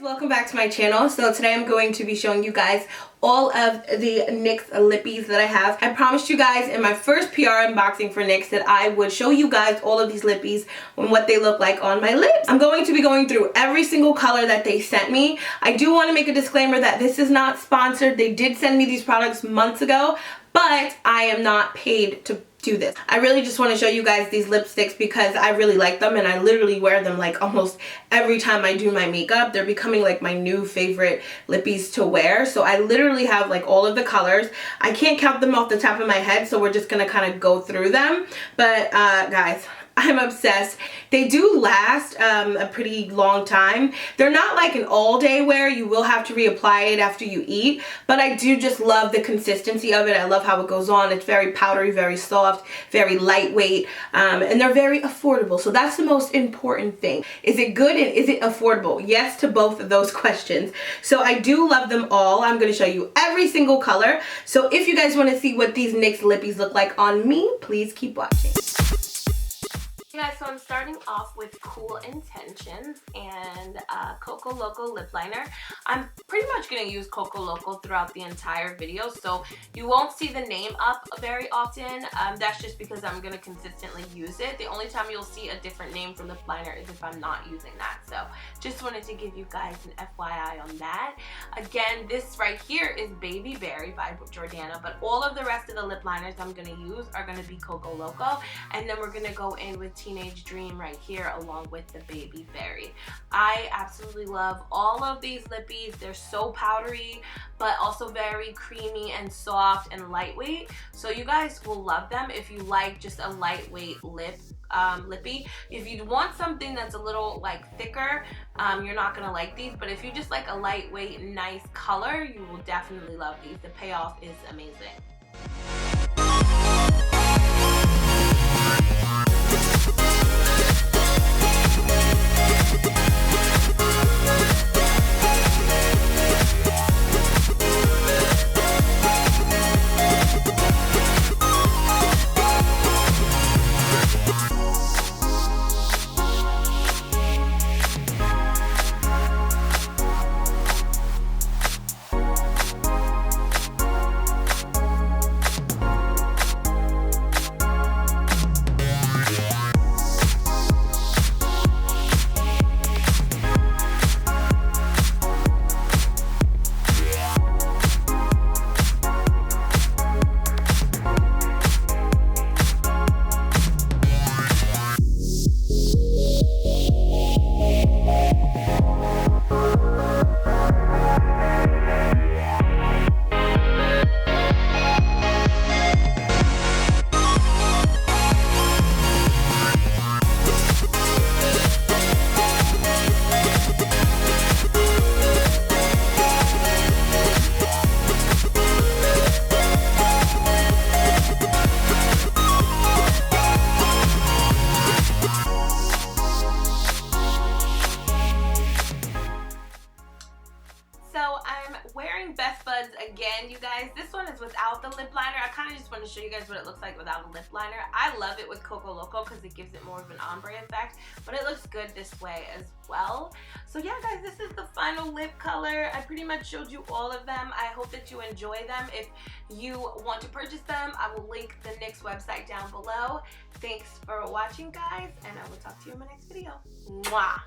welcome back to my channel. So today I'm going to be showing you guys all of the NYX Lippies that I have. I promised you guys in my first PR unboxing for NYX that I would show you guys all of these Lippies and what they look like on my lips. I'm going to be going through every single color that they sent me. I do want to make a disclaimer that this is not sponsored. They did send me these products months ago, but I am not paid to do this. I really just want to show you guys these lipsticks because I really like them and I literally wear them like almost every time I do my makeup. They're becoming like my new favorite lippies to wear. So I literally have like all of the colors. I can't count them off the top of my head, so we're just gonna kind of go through them. But guys, I'm obsessed. They do last a pretty long time. They're not like an all-day wear. You will have to reapply it after you eat, but I do just love the consistency of it. I love how it goes on. It's very powdery, very soft, very lightweight, and they're very affordable. So that's the most important thing. Is it good and is it affordable? Yes to both of those questions. So I do love them all. I'm going to show you every single color. So if you guys want to see what these NYX Lippies look like on me, please keep watching. Guys, so I'm starting off with Cool Intentions and COCO LOCO lip liner. I'm pretty much going to use COCO LOCO throughout the entire video, so you won't see the name up very often. That's just because I'm going to consistently use it. The only time you'll see a different name for lip liner is if I'm not using that. So just wanted to give you guys an FYI on that. Again, this right here is Baby Berry by Jordana, but all of the rest of the lip liners I'm going to use are going to be COCO LOCO, and then we're going to go in with Teenage Dream right here along with the Baby Berry. I absolutely love all of these lippies. They're so powdery but also very creamy and soft and lightweight, so you guys will love them if you like just a lightweight lippy. If you want something that's a little like thicker, you're not gonna like these, but if you just like a lightweight nice color, you will definitely love these. The payoff is amazing. Again, you guys, this one is without the lip liner. I kind of just want to show you guys what it looks like without a lip liner. I love it with COCO LOCO because it gives it more of an ombre effect, but it looks good this way as well. So yeah, guys, this is the final lip color. I pretty much showed you all of them. I hope that you enjoy them. If you want to purchase them, I will link the NYX website down below. Thanks for watching, guys, and I will talk to you in my next video. Mwah!